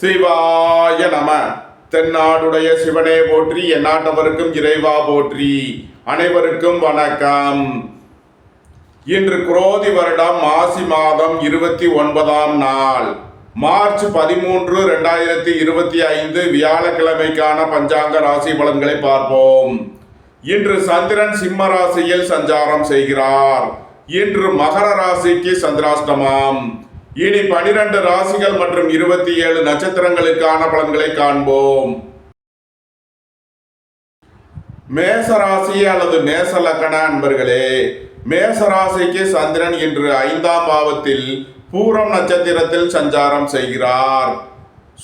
சிவாய நம. தென்னாடுடைய சிவனே போற்றி, எந்நாட்டவருக்கும் இறைவா போற்றி. அனைவருக்கும் வணக்கம். இன்று குரோதி வருடம் மாசி மாதம் 29ஆம் நாள், மார்ச் 13, 2025 வியாழக்கிழமைக்கான பஞ்சாங்க ராசி பலன்களை பார்ப்போம். இன்று சந்திரன் சிம்ம ராசியில் சஞ்சாரம் செய்கிறார். இன்று மகர ராசிக்கு சந்திராஷ்டமம். இனி 12 ராசிகள் மற்றும் 27 நட்சத்திரங்களுக்கான பலன்களை காண்போம். மேச ராசி அல்லது மேச லக்கண அன்பர்களே, மேச ராசிக்கு சந்திரன் இன்று 5ஆம் பாவத்தில் பூரம் நட்சத்திரத்தில் சஞ்சாரம் செய்கிறார்.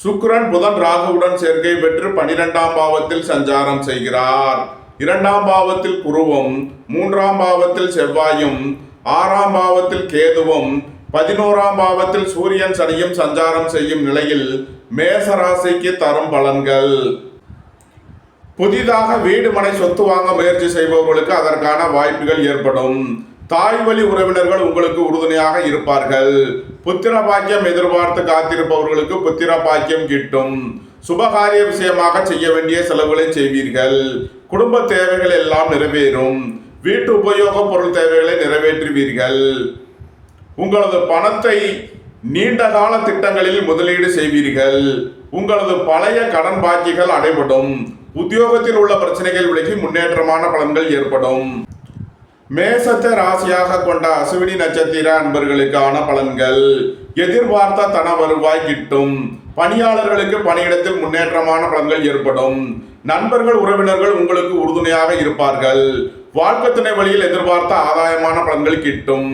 சுக்கிரன் புதன் ராகுவுடன் சேர்க்கை பெற்று 12ஆம் பாவத்தில் சஞ்சாரம் செய்கிறார். 2ஆம் பாவத்தில் குருவும், 3ஆம் பாவத்தில் செவ்வாயும், 6ஆம் பாவத்தில் கேதுவும், 11ஆம் பாவத்தில் சூரியன் சனியும் சஞ்சாரம் செய்யும் நிலையில் மேச ராசிக்கு தரும் பலன்கள். புதிதாக வீடு மனை சொத்து வாங்க முயற்சி செய்பவர்களுக்கு அதற்கான வாய்ப்புகள் ஏற்படும். தாய் வழி உறவினர்கள் உங்களுக்கு உறுதுணையாக இருப்பார்கள். புத்திர பாக்கியம் எதிர்பார்த்து காத்திருப்பவர்களுக்கு புத்திர பாக்கியம் கிட்டும். சுபகாரிய விஷயமாக செய்ய வேண்டிய செலவுகளை செய்வீர்கள். குடும்ப தேவைகள் எல்லாம் நிறைவேறும். வீட்டு உபயோக பொருள் தேவைகளை நிறைவேற்றுவீர்கள். உங்களது பணத்தை நீண்ட கால திட்டங்களில் முதலீடு செய்வீர்கள். உங்களது பழைய கடன் பாக்கிகள் அடைபடும். உத்தியோகத்தில் உள்ள பிரச்சனைகள் விலகி முன்னேற்றமான பலன்கள் ஏற்படும். மேசத்தை ராசியாக கொண்ட அசுவினி நட்சத்திர அன்பர்களுக்கான பலன்கள். எதிர்பார்த்த தன வருவாய் கிட்டும். பணியாளர்களுக்கு பணியிடத்தில் முன்னேற்றமான பலன்கள் ஏற்படும். நண்பர்கள் உறவினர்கள் உங்களுக்கு உறுதுணையாக இருப்பார்கள். வாழ்க்கை துணை வழியில் எதிர்பார்த்த ஆதாயமான பலன்கள் கிட்டும்.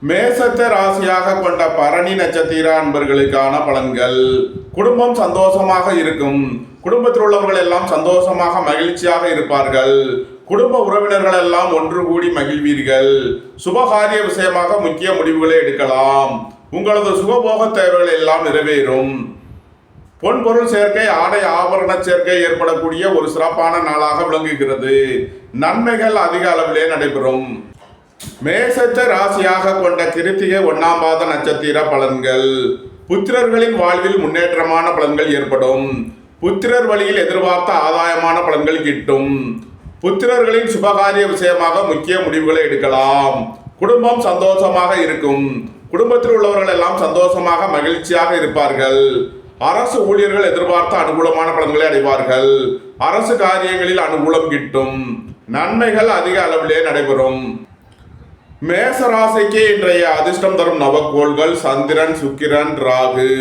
மேசத்தை ராசியாக கொண்ட பரணி நட்சத்திர அன்பர்களுக்கான பலன்கள். குடும்பம் சந்தோஷமாக இருக்கும். குடும்பத்தில் உள்ளவர்கள் எல்லாம் சந்தோஷமாக மகிழ்ச்சியாக இருப்பார்கள். குடும்ப உறவினர்கள் எல்லாம் ஒன்று கூடி மகிழ்வீர்கள். சுபகாரிய விஷயமாக முக்கிய முடிவுகளை எடுக்கலாம். உங்களது சுகபோக தேவைகள் எல்லாம் நிறைவேறும். பொன்பொருள் சேர்க்கை, ஆடை ஆபரண சேர்க்கை ஏற்படக்கூடிய ஒரு சிறப்பான நாளாக விளங்குகிறது. நன்மைகள் அதிக அளவிலே நடைபெறும். மேசத்தை ராசியாக கொண்ட கிருத்திகை 1ஆம் பாத நட்சத்திர பலன்கள். புத்திரர்களின் வாழ்வில் முன்னேற்றமான பலன்கள் ஏற்படும். புத்திரர் வழியில் எதிர்பார்த்த ஆதாயமான பலன்கள் கிட்டும். புத்திரர்களின் சுபகாரிய விஷயமாக முக்கிய முடிவுகளை எடுக்கலாம். குடும்பம் சந்தோஷமாக இருக்கும். குடும்பத்தில் உள்ளவர்கள் எல்லாம் சந்தோஷமாக மகிழ்ச்சியாக இருப்பார்கள். அரசு ஊழியர்கள் எதிர்பார்த்த அனுகூலமான பலன்களை அடைவார்கள். அரசு காரியங்களில் அனுகூலம் கிட்டும். நன்மைகள் அதிக அளவிலே நடைபெறும். மேச ராசிக்கு இன்றைய அதிர்ஷ்டம் தரும் நவக்கோள்கள் சந்திரன், சுக்கிரன், ராகு.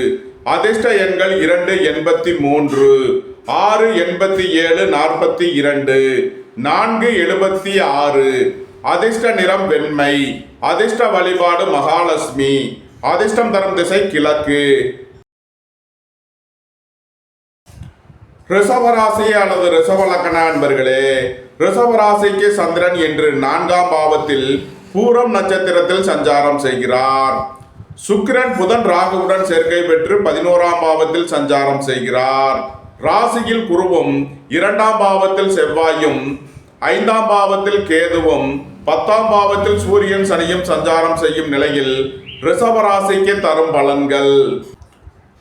அதிர்ஷ்ட எண்கள் 2, 83, 6, 87, 42, 4, 76. அதிர்ஷ்ட நிறம் வெண்மை. அதிர்ஷ்ட வழிபாடு மகாலட்சுமி. அதிர்ஷ்டம் தரும் திசை கிழக்கு. ரிஷபராசி அல்லது ரிஷப லக்கண அன்பர்களே, ரிஷபராசிக்கு சந்திரன் என்று 4ஆம் பாவத்தில் பூரம் நட்சத்திரத்தில் சஞ்சாரம் செய்கிறார். சுக்கிரன் புதன் ராகுவுடன் சேர்க்கை பெற்று 11ஆம் பாவத்தில் சஞ்சாரம் செய்கிறார். ராசியில் குருவும், 2ஆம் பாவத்தில் செவ்வாயும், 5ஆம் பாவத்தில் கேதுவும், 10ஆம் பாவத்தில் சூரியன் சனியும் சஞ்சாரம் செய்யும் நிலையில் ரிஷபராசிக்கு தரும் பலன்கள்.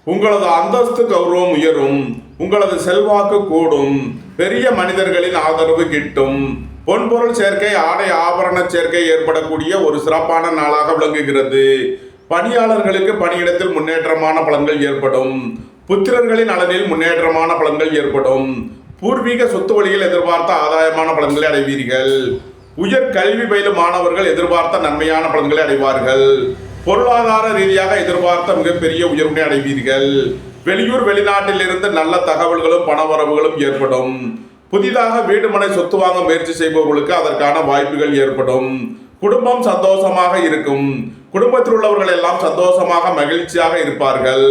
உங்களது அந்தஸ்து கௌரவம் உயரும். உங்களது செல்வாக்கு கூடும். பெரிய மனிதர்களின் ஆதரவு கிட்டும். பொன்பொருள் சேர்க்கை, ஆடை ஆபரண சேர்க்கை ஏற்படக்கூடிய ஒரு சிறப்பான நாளாக விளங்குகிறது. பணியாளர்களுக்கு பணியிடத்தில் முன்னேற்றமான பலன்கள் ஏற்படும். புத்திரர்களின் அளவில் முன்னேற்றமான பலன்கள் ஏற்படும். பூர்வீக சொத்து வழியில் எதிர்பார்த்த ஆதாயமான பலன்களை அடைவீர்கள். உயர் கல்வி பயிலும் மாணவர்கள் எதிர்பார்த்த நன்மையான பலன்களை அடைவார்கள். பொருளாதார ரீதியாக எதிர்பார்த்த மிகப்பெரிய உயர்வினை அடைவீர்கள். வெளியூர் வெளிநாட்டில் இருந்து நல்ல தகவல்களும் பணவரவுகளும் ஏற்படும். புதிதாக வீடு மனை சொத்து வாங்க முயற்சி செய்பவர்களுக்கு அதற்கான வாய்ப்புகள் ஏற்படும். குடும்பம் சந்தோஷமாக இருக்கும். குடும்பத்தில் உள்ளவர்கள் எல்லாம் சந்தோஷமாக மகிழ்ச்சியாக இருப்பார்கள்.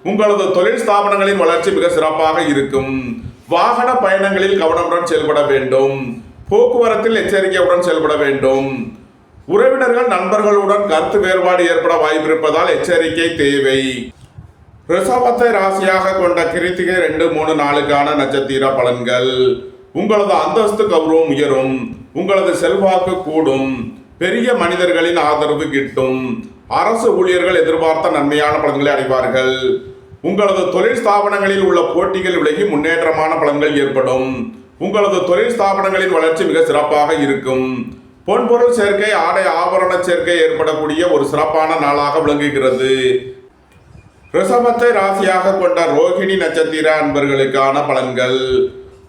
உங்களது தொழில் ஸ்தாபனங்களின் வளர்ச்சி மிக சிறப்பாக இருக்கும். வாகன பயணங்களில் கவனமுடன் செயல்பட வேண்டும். போக்குவரத்தில் எச்சரிக்கையுடன் செயல்பட வேண்டும். உறவினர்கள் நண்பர்களுடன் கருத்து வேறுபாடு ஏற்பட வாய்ப்பிருப்பதால் எச்சரிக்கை தேவை. ரிஷபத்தை ராசியாக கொண்ட கிருத்திகை 2, 3, 4க்கான நட்சத்திர பலன்கள். உங்களது அந்தஸ்து கௌரவம் உயரும். உங்களது செல்வாக்கு கூடும். பெரிய மனிதர்களின் ஆதரவு கிட்டும். அரசு ஊழியர்கள் எதிர்பார்த்த நன்மையான பலன்களை அடைவார்கள். உங்களது தொழில் ஸ்தாபனங்களில் உள்ள போட்டிகள் விலகி முன்னேற்றமான பலன்கள் ஏற்படும். உங்களது தொழில் ஸ்தாபனங்களின் வளர்ச்சி மிக சிறப்பாக இருக்கும். பொன்பொருள் சேர்க்கை, ஆடை ஆபரண சேர்க்கை ஏற்படக்கூடிய ஒரு சிறப்பான நாளாக விளங்குகிறது. ரிஷபத்தை ராசியாக கொண்ட ரோகிணி நட்சத்திர அன்பர்களுக்கான பலன்கள்.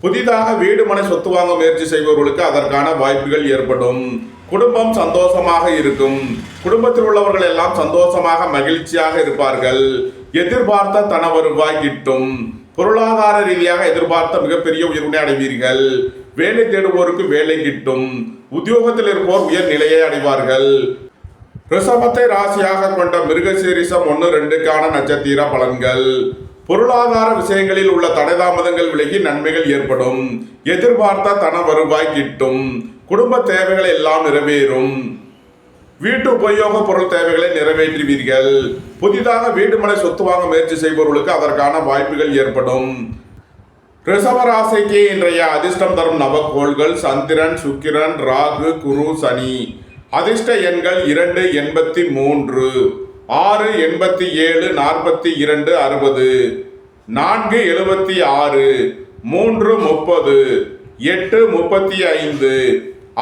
புதிதாக வீடு மனை சொத்து வாங்க முயற்சி செய்பவர்களுக்கு அதற்கான வாய்ப்புகள் ஏற்படும். குடும்பம் சந்தோஷமாக இருக்கும். குடும்பத்தில் உள்ளவர்கள் எல்லாம் சந்தோஷமாக மகிழ்ச்சியாக இருப்பார்கள். எதிர்பார்த்த தன வருவாய் கிட்டும். பொருளாதார ரீதியாக எதிர்பார்த்த மிகப்பெரிய உயர்வினை அடைவீர்கள். வேலை தேடுவோருக்கு வேலை கிட்டும். உத்தியோகத்தில் இருப்போர் உயர் நிலையை அடைவார்கள். ரிஷபத்தை ராசியாக கொண்ட மிருகசீரிஷம் 1-2க்கான நட்சத்திர பலன்கள். பொருளாதார விஷயங்களில் உள்ள தடைதாமதங்கள் விலகி நன்மைகள் ஏற்படும். எதிர்பார்த்த தன வருவாய் கிட்டும். குடும்ப தேவைகள் எல்லாம் நிறைவேறும். வீட்டு உபயோக பொருள் தேவைகளை நிறைவேற்றுவீர்கள். புதிதாக வீடு மனை சொத்து வாங்க முயற்சி செய்பவர்களுக்கு அதற்கான வாய்ப்புகள் ஏற்படும். ரிஷபராசிக்கு இன்றைய அதிர்ஷ்டம் தரும் நவக்கோள்கள் சந்திரன், சுக்கிரன், ராகு, குரு, சனி. அதிர்ஷ்ட எண்கள் 2, 83, 6, 87, 42, 60, 4, 76, 3, 30, 8, 35.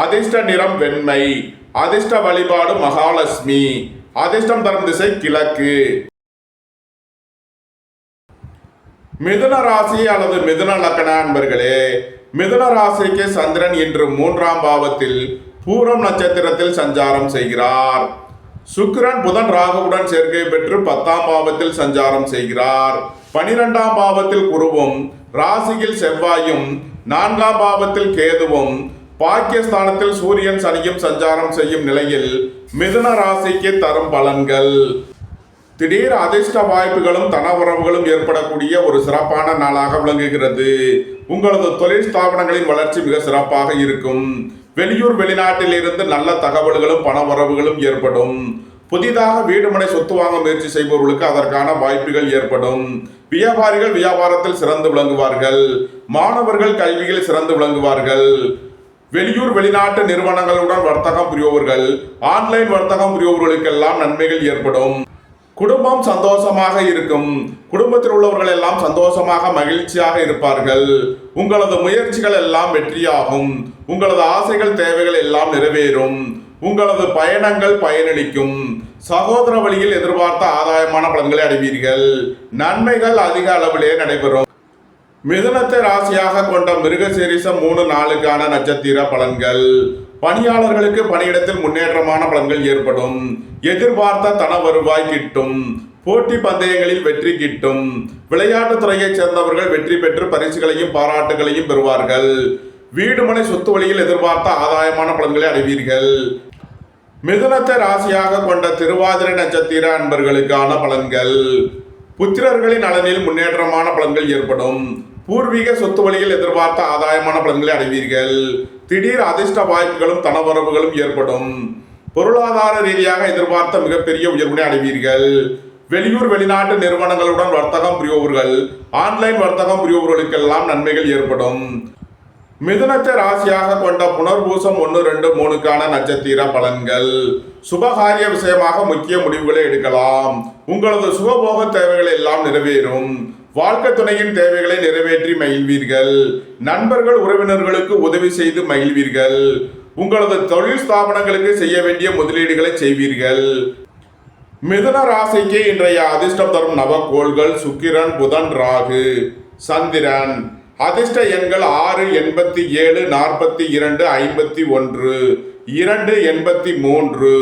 அதிர்ஷ்ட நிறம் வெண்மை. அதிர்ஷ்ட வழிபாடு மகாலட்சுமி. அதிர்ஷ்டம் தரும் திசை கிழக்கு. மிதுன ராசி அல்லது மிதுன லக்ன அன்பர்களே, மிதுன ராசிக்கு சந்திரன் இன்று 3ஆம் பாவத்தில் பூரம் நட்சத்திரத்தில் சஞ்சாரம் செய்கிறார். சுக்கிரன் புதன் ராகுவுடன் சேர்க்கை பெற்று 10ஆம் பாவத்தில் சஞ்சாரம் செய்கிறார். 12ஆம் பாவத்தில் குருவும் ராசியில் செவ்வாயும் 4ஆம் பாவத்தில் கேதுவும் பாக்கியஸ்தானத்தில் சூரியன் சனியும் சஞ்சாரம் செய்யும் நிலையில் மிதுன ராசிக்கு தரும் பலன்கள். திடீர் அதிர்ஷ்ட வாய்ப்புகளும் தனவரவுகளும் ஏற்படக்கூடிய ஒரு சிறப்பான நாளாக விளங்குகிறது. உங்களது தொழில் ஸ்தாபனங்களின் வளர்ச்சி மிக சிறப்பாக இருக்கும். வெளியூர் வெளிநாட்டில் இருந்து நல்ல தகவல்களும் பணவரவுகளும் ஏற்படும். புதிதாக வீடு மனை சொத்து வாங்க முயற்சி செய்பவர்களுக்கு அதற்கான வாய்ப்புகள் ஏற்படும். வியாபாரிகள் வியாபாரத்தில் சிறந்து விளங்குவார்கள். மாணவர்கள் கல்வியில் சிறந்து விளங்குவார்கள். வெளியூர் வெளிநாட்டு நிறுவனங்களுடன் வர்த்தகம் புரிபவர்கள், ஆன்லைன் வர்த்தகம் புரிபவர்களுக்கெல்லாம் நன்மைகள் ஏற்படும். குடும்பம் சந்தோஷமாக இருக்கும். குடும்பத்தில் உள்ளவர்கள் எல்லாம் சந்தோஷமாக மகிழ்ச்சியாக இருப்பார்கள். உங்களது முயற்சிகள் எல்லாம் வெற்றியாகும். உங்களது ஆசைகள் தேவைகள் எல்லாம் நிறைவேறும். உங்களது பயணங்கள் பயனளிக்கும். சகோதர வழியில் எதிர்பார்த்த ஆதாயமான பலன்களை அடைவீர்கள். நன்மைகள் அதிக அளவிலே நடைபெறும். மிதுனத்தை ராசியாக கொண்ட மிருகசீரிஷம் 3-4க்கான நட்சத்திர பலன்கள். பணியாளர்களுக்கு பணியிடத்தில் முன்னேற்றமான பலன்கள் ஏற்படும். எதிர்பார்த்த தன வருவாய் கிட்டும். போட்டி பந்தயங்களில் வெற்றி கிட்டும். விளையாட்டுத் துறையைச் சேர்ந்தவர்கள் வெற்றி பெற்று பரிசுகளையும் பாராட்டுகளையும் பெறுவார்கள். வீடு மனை சொத்து வழியில் எதிர்பார்த்த ஆதாயமான பலன்களை அடைவீர்கள். மிதுனத்தை ராசியாக கொண்ட திருவாதிரை நட்சத்திர அன்பர்களுக்கான பலன்கள். புத்திரர்களின் நலனில் முன்னேற்றமான பலன்கள் ஏற்படும். பூர்வீக சொத்து வழியில் எதிர்பார்த்த ஆதாயமான பலன்களை அடைவீர்கள். திடீர் அதிர்ஷ்ட வாய்ப்புகளும் தனவரவுகளும் ஏற்படும். பொருளாதார ரீதியாக எதிர்பார்த்த மிகப்பெரிய உயர்வினை அடைவீர்கள். வெளியூர் வெளிநாட்டு நிறுவனங்களுடன் வர்த்தகம் புரிபவர்கள், ஆன்லைன் வர்த்தகம் புரிபவர்களுக்கெல்லாம் நன்மைகள் ஏற்படும். மிதுனத்தை ராசியாக கொண்ட புனர்பூசம் 1-2-3க்கான நட்சத்திர பலன்கள். சுபகாரிய விஷயமாக முக்கிய முடிவுகளை எடுக்கலாம். உங்களது சுகபோக தேவைகள் எல்லாம் நிறைவேறும். வாழ்க்கை துணையின் தேவைகளை நிறைவேற்றி மகிழ்வீர்கள். நண்பர்கள் உறவினர்களுக்கு உதவி செய்து மகிழ்வீர்கள். உங்களது தொழில் ஸ்தாபனங்களுக்கு செய்ய வேண்டிய முதலீடுகளை செய்வீர்கள். மிதுன ராசிக்கு இன்றைய அதிர்ஷ்டம் தரும் நவக்கோள்கள் சுக்கிரன், புதன், ராகு, சந்திரன். அதிர்ஷ்ட எண்கள் 6, 87, 42, 51, 2, 83.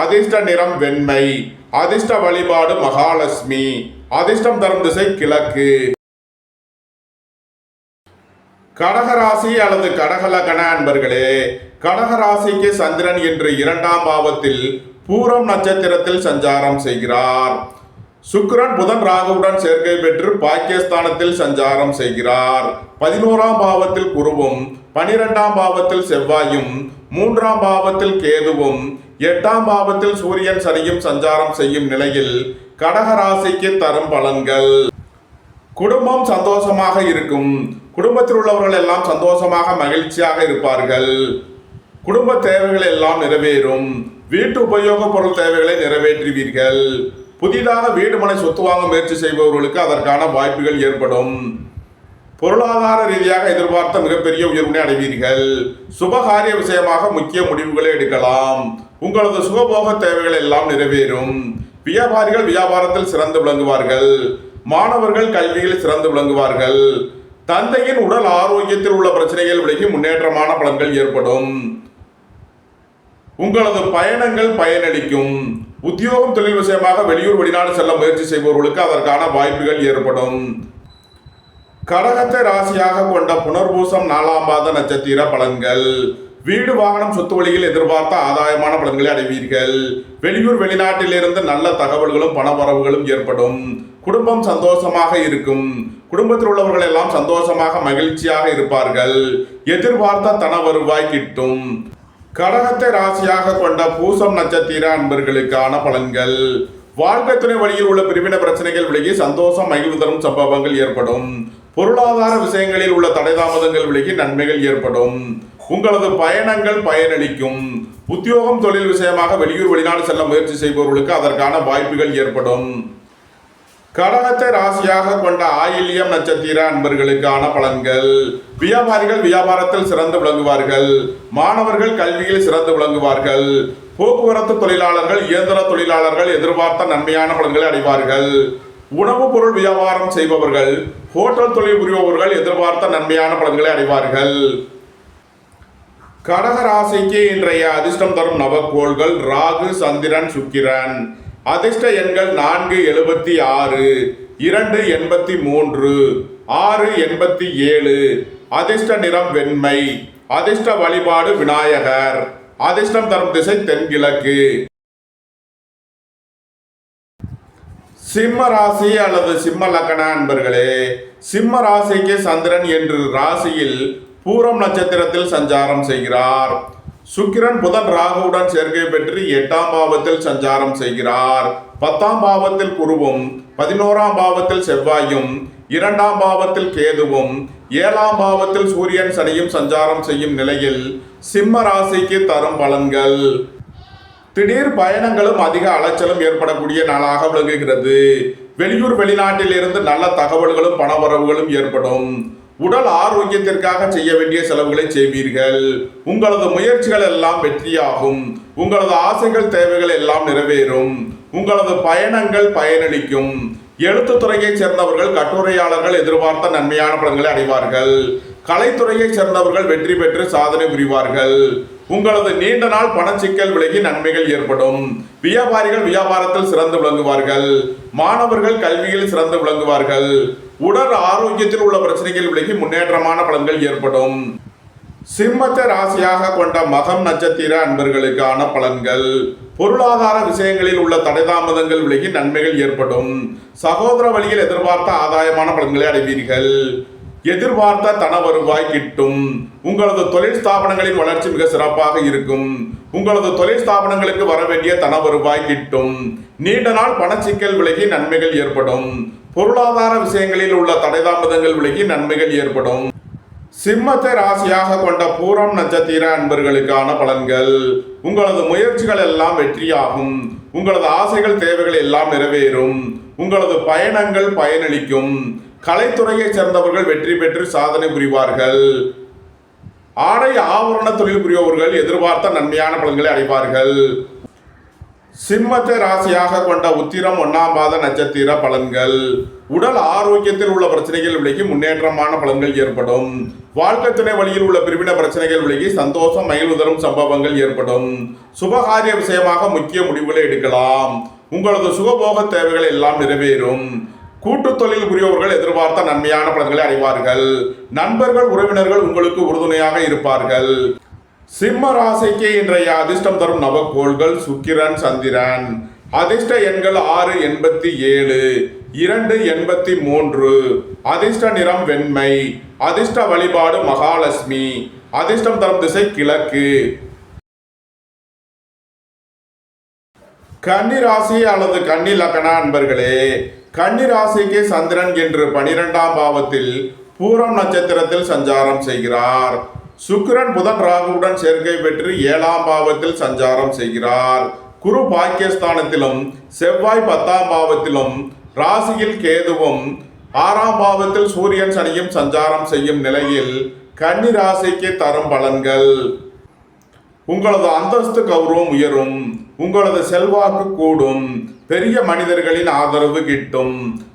அதிர்ஷ்ட நிறம் வெண்மை. அதிர்ஷ்ட வழிபாடு மகாலட்சுமி. அதிர்ஷ்டம் தரும் திசை கிழக்கு. கடகராசி அல்லது கடகலக்கண அன்பர்களே, கடகராசிக்கு சந்திரன் இன்று 2ஆம் பாவத்தில் பூரம் நட்சத்திரத்தில் சஞ்சாரம் செய்கிறார். சுக்கிரன் புதன் ராகுவுடன் சேர்க்கை பெற்று பாக்கியஸ்தானத்தில் சஞ்சாரம் செய்கிறார். 11ஆம் பாவத்தில் குருவும், 12ஆம் பாவத்தில் செவ்வாயும், 3ஆம் பாவத்தில் கேதுவும், 8ஆம் பாவத்தில் சூரியன் சனியும் சஞ்சாரம் செய்யும் நிலையில் கடகராசிக்கு தரும் பலன்கள். குடும்பம் சந்தோஷமாக இருக்கும். குடும்பத்தில் உள்ளவர்கள் எல்லாம் சந்தோஷமாக மகிழ்ச்சியாக இருப்பார்கள். குடும்ப தேவைகள் எல்லாம் நிறைவேறும். வீட்டு உபயோக பொருள் தேவைகளை நிறைவேற்றுவீர்கள். புதிதாக வீடு மனை சொத்து வாங்க முயற்சி செய்பவர்களுக்கு அதற்கான வாய்ப்புகள் ஏற்படும். பொருளாதார ரீதியாக எதிர்பார்த்த மிகப்பெரிய உயர்வினை அடைவீர்கள். சுபகாரிய விஷயமாக முக்கிய முடிவுகளை எடுக்கலாம். உங்களது சுகபோக தேவைகள் எல்லாம் நிறைவேறும். வியாபாரிகள் வியாபாரத்தில் சிறந்து விளங்குவார்கள். மாணவர்கள் கல்வியில் சிறந்து விளங்குவார்கள். தந்தையின் உடல் ஆரோக்கியத்தில் உள்ள பிரச்சனைகள் விலகி முன்னேற்றமான பலன்கள் ஏற்படும். உங்களது பயணங்கள் பயனளிக்கும். உத்தியோகம் தொழில் விஷயமாக வெளியூர் வெளிநாடு செல்ல முயற்சி செய்பவர்களுக்கு அதற்கான வாய்ப்புகள் ஏற்படும். கடகத்தை ராசியாக கொண்ட புனர்பூசம் 4ஆம் பாத நட்சத்திர பலன்கள். வீடு வாகனம் சொத்து வழியில் எதிர்பார்த்த ஆதாயமான பலன்களை அடைவீர்கள். வெளியூர் வெளிநாட்டிலிருந்து நல்ல தகவல்களும் பணவரவுகளும் ஏற்படும். குடும்பம் சந்தோஷமாக இருக்கும். குடும்பத்தில் உள்ளவர்கள் எல்லாம் சந்தோஷமாக மகிழ்ச்சியாக இருப்பார்கள். எதிர்பார்த்த தன வருவாய் கிட்டும். கடகத்தை ராசியாக கொண்ட பூசம் நட்சத்திர அன்பர்களுக்கான பலன்கள். வாழ்க்கை துணை வழியில் உள்ள பிரிவின பிரச்சனைகள் விலகி சந்தோஷம் மகிழ்வு தரும் சம்பவங்கள் ஏற்படும். பொருளாதார விஷயங்களில் உள்ள தடை தாமதங்கள் விலகி நன்மைகள் ஏற்படும். உங்களது பயணங்கள் பயனளிக்கும். உத்தியோகம் தொழில் விஷயமாக வெளியூர் வெளிநாடு செல்ல முயற்சி செய்பவர்களுக்கு அதற்கான வாய்ப்புகள் ஏற்படும். கடகத்தை ராசியாக கொண்ட ஆயில்யம் நட்சத்திர அன்பர்களுக்கான பலன்கள். வியாபாரிகள் வியாபாரத்தில் சிறந்து விளங்குவார்கள். மாணவர்கள் கல்வியில் சிறந்து விளங்குவார்கள். போக்குவரத்து தொழிலாளர்கள் இயந்திர தொழிலாளர்கள் எதிர்பார்த்த நன்மையான பலன்களை அடைவார்கள். உணவுப் பொருள் வியாபாரம் செய்பவர்கள் ஹோட்டல் தொழில் புரிபவர்கள் எதிர்பார்த்த நன்மையான பலன்களை அடைவார்கள். கடக ராசிக்கு இன்றைய அதிர்ஷ்டம் தரும் நவக்கோள்கள் ராகு, சந்திரன், சுக்கிரன். அதிர்ஷ்ட எண்கள் 476, 283, 687. அதிர்ஷ்ட நிறம் வெண்மை. அதிர்ஷ்ட வழிபாடு விநாயகர். அதிர்ஷ்டம் தரும் திசை தென்கிழக்கு. சிம்ம ராசி அல்லது சிம்ம லக்ன அன்பர்களே, சிம்ம ராசிக்கு சந்திரன் என்று ராசியில் பூரம் நட்சத்திரத்தில் சஞ்சாரம் செய்கிறார். சுக்கிரன் புதன் ராகுவுடன் சேர்க்கை பெற்று 8ஆம் பாவத்தில் சஞ்சாரம் செய்கிறார். 10ஆம் பாவத்தில் குருவும் 11ஆம் பாவத்தில் செவ்வாயும் 2ஆம் பாவத்தில் கேதுவும் 7ஆம் பாவத்தில் சூரியன் சனியும் சஞ்சாரம் செய்யும் நிலையில் சிம்ம ராசிக்கு தரும் பலன்கள். திடீர் பயணங்களும் அதிக அலைச்சலும் ஏற்படக்கூடிய நாளாக விளங்குகிறது. வெளியூர் வெளிநாட்டில் இருந்து நல்ல தகவல்களும் பணவரவுகளும் ஏற்படும். உடல் ஆரோக்கியத்திற்காக செய்ய வேண்டிய செலவுகளை செய்வீர்கள். உங்களது முயற்சிகள் எல்லாம் வெற்றியாகும். உங்களது ஆசைகள் தேவைகள் எல்லாம் நிறைவேறும். உங்களது பயணங்கள் பயனளிக்கும். எழுத்துத்துறையைச் சேர்ந்தவர்கள் கட்டுரையாளர்கள் எதிர்பார்த்த நன்மையான பலன்களை அடைவார்கள். கலைத்துறையைச் சேர்ந்தவர்கள் வெற்றி பெற்று சாதனை புரிவார்கள். உங்களது நீண்ட நாள் பணச்சிக்கல் விலகி நன்மைகள் ஏற்படும். வியாபாரிகள் வியாபாரத்தில் சிறந்து விளங்குவார்கள். மாணவர்கள் கல்வியில் சிறந்து விளங்குவார்கள். உடல் ஆரோக்கியத்தில் உள்ள பிரச்சனைகள் விலகி முன்னேற்றமான பலன்கள் ஏற்படும். சிம்மத்தை ராசியாக கொண்ட மகம் நட்சத்திர அன்பர்களுக்கான பலன்கள். பொருளாதார விஷயங்களில் உள்ள தடை தாமதங்கள் விலகி நன்மைகள் ஏற்படும். சகோதர வழியில் எதிர்பார்த்த ஆதாயமான பலன்களை அடைவீர்கள். எதிர்பார்த்த தன வருவாய் கிட்டும். உங்களது தொழில் ஸ்தாபனங்களின் வளர்ச்சி மிக சிறப்பாக இருக்கும். உங்களது தொழில் ஸ்தாபனங்களுக்கு வர வேண்டிய தன வருவாய் கிட்டும். நீண்ட நாள் பணச்சிக்கல் விலகி நன்மைகள் ஏற்படும். பொருளாதார விஷயங்களில் உள்ள தடை தாமதங்கள் விலகி நன்மைகள் ஏற்படும். சிம்மத்தை ராசியாக கொண்ட பூரம் நட்சத்திர அன்பர்களுக்கான பலன்கள். உங்களது முயற்சிகள் எல்லாம் வெற்றியாகும். உங்களது ஆசைகள் தேவைகள் எல்லாம் நிறைவேறும். உங்களது பயணங்கள் பயனளிக்கும். கலைத்துறையைச் சேர்ந்தவர்கள் வெற்றி பெற்று சாதனை புரிவார்கள். ஆடை ஆபரண தொழில் புரிபவர்கள் எதிர்பார்த்த நன்மையான பலன்களை அடைவார்கள். சிம்மத்தை ராசியாக கொண்ட உத்திரம் 1ஆம் பாத நட்சத்திர பலன்கள். உடல் ஆரோக்கியத்தில் உள்ள பிரச்சனைகள் விலகி முன்னேற்றமான பலன்கள் ஏற்படும். வாழ்க்கை துணை வழியில் உள்ள பிரிவின பிரச்சனைகள் விலகி சந்தோஷம் மகிழ்வு தரும் சம்பவங்கள் ஏற்படும். சுபகாரிய விஷயமாக முக்கிய முடிவுகளை எடுக்கலாம். உங்களது சுகபோக தேவைகள் எல்லாம் நிறைவேறும். கூட்டு தொழில் புரிபவர்கள் எதிர்பார்த்த நன்மையான பலன்களை அடைவார்கள். நண்பர்கள் உறவினர்கள் உங்களுக்கு உறுதுணையாக இருப்பார்கள். சிம்ம ராசிக்கு இன்றைய அதிர்ஷ்டம் தரும் நவக்கோள்கள் சுக்கிரன், சந்திரன். அதிர்ஷ்ட எண்கள் 687, 283. அதிர்ஷ்ட நிறம் வெண்மை. அதிர்ஷ்ட வழிபாடு மகாலட்சுமி. அதிர்ஷ்டம் தரும் திசை கிழக்கு. கன்னி ராசி அல்லது கன்னி லக்ன அன்பர்களே, கன்னி ராசிக்கு சந்திரன் என்று 12ஆம் பாவத்தில் பூரம் நட்சத்திரத்தில் சஞ்சாரம் செய்கிறார். சுக்கிரன் புதன் ராகுவுடன் சேர்க்கை பெற்று 7ஆம் பாவத்தில் சஞ்சாரம் செய்கிறார். குரு பாக்கியஸ்தானத்திலும் செவ்வாய் 10ஆம் பாவத்திலும் ராசியில் கேதுவும் 6ஆம் பாவத்தில் சூரியன் சனியும் சஞ்சாரம் செய்யும் நிலையில் கன்னி ராசிக்கு தரும் பலன்கள். உங்களது அந்தஸ்து கௌரவம் உயரும், உங்களது செல்வாக்கு கூடும், பெரிய மனிதர்களின் ஆதரவு கிட்டும்,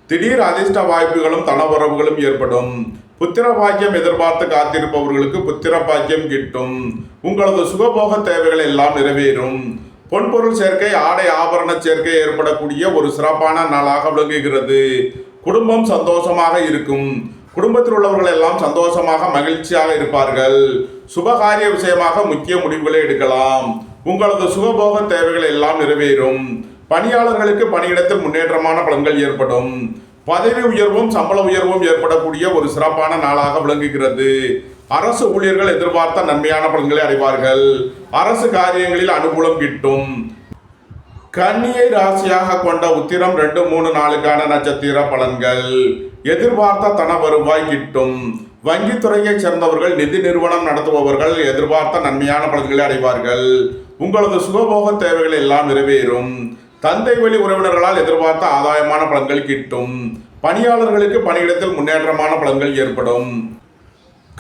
திடீர் அதிர்ஷ்ட வாய்ப்புகளும் தனவரவுகளும் ஏற்படும். புத்திர பாக்கியம் எதிர்பார்த்து காத்திருப்பவர்களுக்கு புத்திர பாக்கியம் கிட்டும். உங்களது சுகபோக தேவைகள் எல்லாம் நிறைவேறும். பொன்பொருள் சேர்க்கை, ஆடை ஆபரண சேர்க்கை ஏற்படக்கூடிய ஒரு சிறப்பான நாளாக விளங்குகிறது. குடும்பம் சந்தோஷமாக இருக்கும். குடும்பத்தில் உள்ளவர்கள் எல்லாம் சந்தோஷமாக மகிழ்ச்சியாக இருப்பார்கள். சுபகாரிய விஷயமாக முக்கிய முடிவுகளை எடுக்கலாம். உங்களது சுகபோக தேவைகள் எல்லாம் நிறைவேறும். பணியாளர்களுக்கு பணியிடத்தில் முன்னேற்றமான பலன்கள் ஏற்படும். பதவி உயர்வும் சம்பள உயர்வும் ஏற்படக்கூடிய ஒரு சிறப்பான நாளாக விளங்குகிறது. அரசு ஊழியர்கள் எதிர்பார்த்த நன்மையான பலன்களை அடைவார்கள். அரசு காரியங்களில் அனுகூலம் கிட்டும். கன்னியை ராசியாக கொண்ட உத்திரம் 2, 3 நாளுக்கான நட்சத்திர பலன்கள். எதிர்பார்த்த தன வருவாய் கிட்டும். வங்கித்துறையைச் சேர்ந்தவர்கள், நிதி நிறுவனம் நடத்துபவர்கள் எதிர்பார்த்த நன்மையான பலன்களை அடைவார்கள். உங்களது சுகபோக தேவைகள் எல்லாம் நிறைவேறும். தந்தை வழி உறவினர்களால் எதிர்பார்த்த ஆதாயமான பலன்கள் கிட்டும். பணியாளர்களுக்கு பணியிடத்தில் முன்னேற்றமான பலன்கள் ஏற்படும்.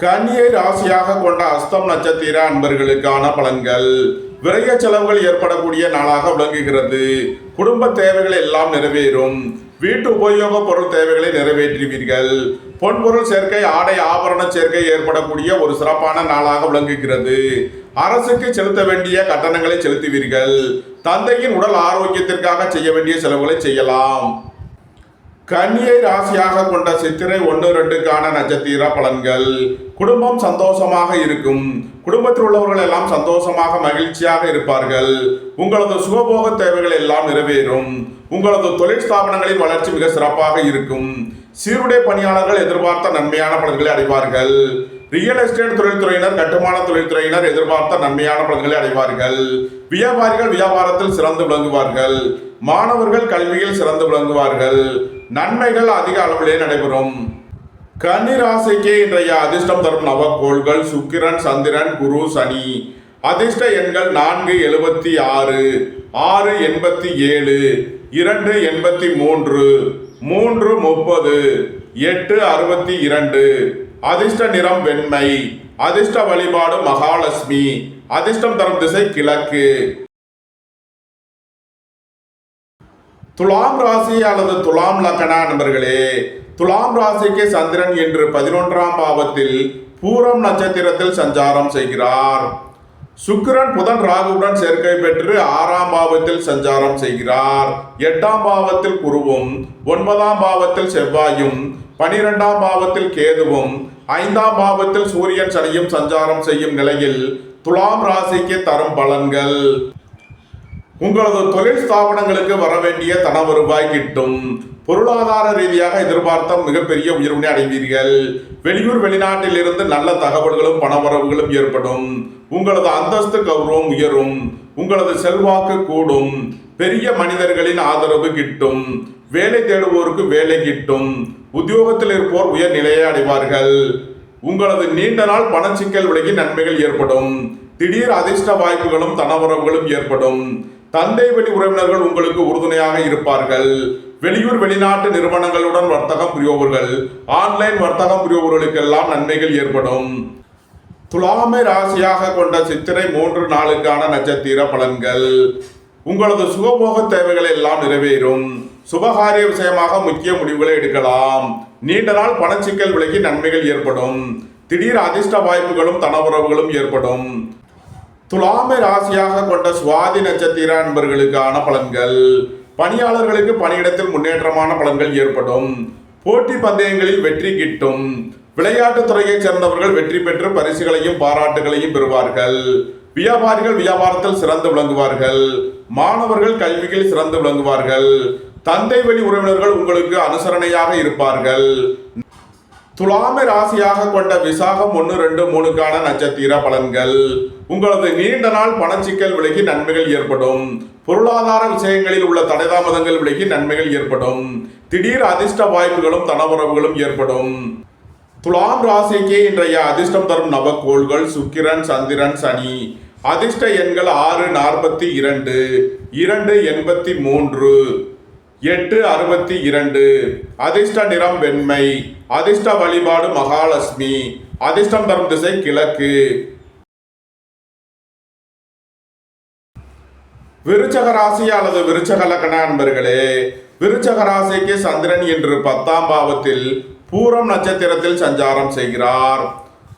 கன்னியை ராசியாக கொண்ட அஸ்தம் நட்சத்திர அன்பர்களுக்கான பலன்கள். விரைய செலவுகள் ஏற்படக்கூடிய நாளாக விளங்குகிறது. குடும்ப தேவைகள் எல்லாம் நிறைவேறும். வீட்டு உபயோக பொருள் தேவைகளை நிறைவேற்றுவீர்கள். பொன்பொருள் சேர்க்கை, ஆடை ஆபரண சேர்க்கை ஏற்படக்கூடிய ஒரு சிறப்பான நாளாக விளங்குகிறது. அரசுக்கு செலுத்த வேண்டிய கட்டணங்களை செலுத்துவீர்கள். தந்தையின் உடல் ஆரோக்கியத்திற்காக செய்ய வேண்டிய செலவுகளை செய்யலாம். கன்னியை ராசியாக கொண்ட சித்திரை 1, 2க்கான நட்சத்திர பலன்கள். குடும்பம் சந்தோஷமாக இருக்கும். குடும்பத்தில் உள்ளவர்கள் எல்லாம் சந்தோஷமாக மகிழ்ச்சியாக இருப்பார்கள். உங்களது சுகபோக தேவைகள் எல்லாம் நிறைவேறும். உங்களது தொழில் ஸ்தாபனங்களின் வளர்ச்சி மிக சிறப்பாக இருக்கும். சீருடை பணியாளர்கள் எதிர்பார்த்த நன்மையான பலன்களை அடைவார்கள். ரியல் எஸ்டேட் தொழில்துறையினர், கட்டுமான தொழில்துறையினர் எதிர்பார்த்த நன்மையான பலன்களை அடைவார்கள். வியாபாரிகள் வியாபாரத்தில் சிறந்து விளங்குவார்கள். மாணவர்கள் கல்வியில் சிறந்து விளங்குவார்கள். நன்மைகள் அதிக அளவிலே நடைபெறும். கன்னி ராசிக்கு இன்றைய அதிர்ஷ்டம் தரும் நவக்கோள்கள் சுக்கிரன், சந்திரன், குரு, சனி. அதிர்ஷ்ட எண்கள் 4, 76, 6, 87, 2, 83, 3, 30, 8, 62. அதிர்ஷ்ட நிறம் வெண்மை. அதிர்ஷ்ட வழிபாடு மகாலட்சுமி. அதிர்ஷ்டம் தரும் திசை கிழக்கு. துலாம் ராசி அல்லது துலாம் லக்ன நண்பர்களே, துலாம் ராசிக்கு சந்திரன் இன்று 11ஆம் பாவத்தில் பூரம் நட்சத்திரத்தில் சஞ்சாரம் செய்கிறார். சுக்கிரன் புதன் ராகுவுடன் சேர்க்கை பெற்று 6ஆம் பாவத்தில் சஞ்சாரம் செய்கிறார். 8ஆம் பாவத்தில் குருவும், 9ஆம் பாவத்தில் செவ்வாயும், 12ஆம் பாவத்தில் கேதுவும், 5ஆம் பாவத்தில் சூரியன் சனியும் சஞ்சாரம் செய்யும் நிலையில் துலாம் ராசிக்கு தரும் பலன்கள். உங்களது தொழில் ஸ்தாபனங்களுக்கு வர வேண்டிய தன வருவாய் கிட்டும். பொருளாதார ரீதியாக எதிர்பார்த்த மிகப்பெரிய உயர்வினை அடைவீர்கள். வெளியூர் வெளிநாட்டில் இருந்து நல்ல தகவல்களும் பணவரவுகளும் ஏற்படும். உங்களது அந்தஸ்து கௌரவம் உயரும். உங்களது செல்வாக்கு கூடும். பெரிய மனிதர்களின் ஆதரவு கிட்டும். வேலை தேடுவோருக்கு வேலை கிட்டும். உத்தியோகத்தில் இருப்போர் உயர் நிலையை அடைவார்கள். உங்களது நீண்ட நாள் பணச்சிக்கல் விலகி நன்மைகள் ஏற்படும். திடீர் அதிர்ஷ்ட வாய்ப்புகளும் தனவரவுகளும் ஏற்படும். தந்தை வழி உறவினர்கள் உங்களுக்கு உறுதுணையாக இருப்பார்கள். வெளியூர் வெளிநாட்டு நிறுவனங்களுடன் வர்த்தகம் புரிபவர்கள், ஆன்லைன் வர்த்தகம் புரிபவர்களுக்கெல்லாம் நன்மைகள் ஏற்படும். துலாமை ராசியாக கொண்ட சித்திரை 3 நாளுக்கான நட்சத்திர பலன்கள். உங்களது சுகபோக தேவைகள் எல்லாம் நிறைவேறும். சுபகாரிய விஷயமாக முக்கிய முடிவுகளை எடுக்கலாம். நீண்ட நாள் பணச்சிக்கல் விலகி நன்மைகள் ஏற்படும். திடீர் அதிர்ஷ்ட வாய்ப்புகளும் தனவுறவுகளும் ஏற்படும். துலாமை ராசியாக கொண்ட சுவாதி நட்சத்திர அன்பர்களுக்கான பலன்கள். பணியாளர்களுக்கு பணியிடத்தில் முன்னேற்றமான பலன்கள் ஏற்படும். போட்டி பந்தயங்களில் வெற்றி கிட்டும். விளையாட்டுத் துறையைச் சேர்ந்தவர்கள் வெற்றி பெற்று பரிசுகளையும் பாராட்டுகளையும் பெறுவார்கள். வியாபாரிகள் வியாபாரத்தில் சிறந்து விளங்குவார்கள். மாணவர்கள் கல்வியில் சிறந்து விளங்குவார்கள். தந்தை வழி உறவினர்கள் உங்களுக்கு அனுசரணையாக இருப்பார்கள். துலாமை ராசியாக கொண்ட விசாகம் 1, 2, 3க்கான நட்சத்திர பலன்கள். உங்களது நீண்ட நாள் பணச்சிக்கல் விலகி நன்மைகள் ஏற்படும். பொருளாதார விஷயங்களில் உள்ள தடைதாமதங்கள் விலகி நன்மைகள் ஏற்படும். திடீர் அதிர்ஷ்ட வாய்ப்புகளும் தனவரவுகளும் ஏற்படும். துலாம் ராசிக்கு இன்றைய அதிர்ஷ்டம் தரும் நவக்கோள்கள் சுக்கிரன், சந்திரன், சனி. அதிர்ஷ்ட எண்கள் 642, 283, 862. அதிர்ஷ்ட நிறம் வெண்மை. அதிர்ஷ்ட வழிபாடு மகாலட்சுமி. அதிர்ஷ்டம் தரும் திசை கிழக்கு. விருச்சக ராசி அல்லது விருச்சக லக்ன அன்பர்களே, விருச்சக ராசிக்கு சந்திரன் இன்று 10ஆம் பாவத்தில் பூரம் நட்சத்திரத்தில் சஞ்சாரம் செய்கிறார்.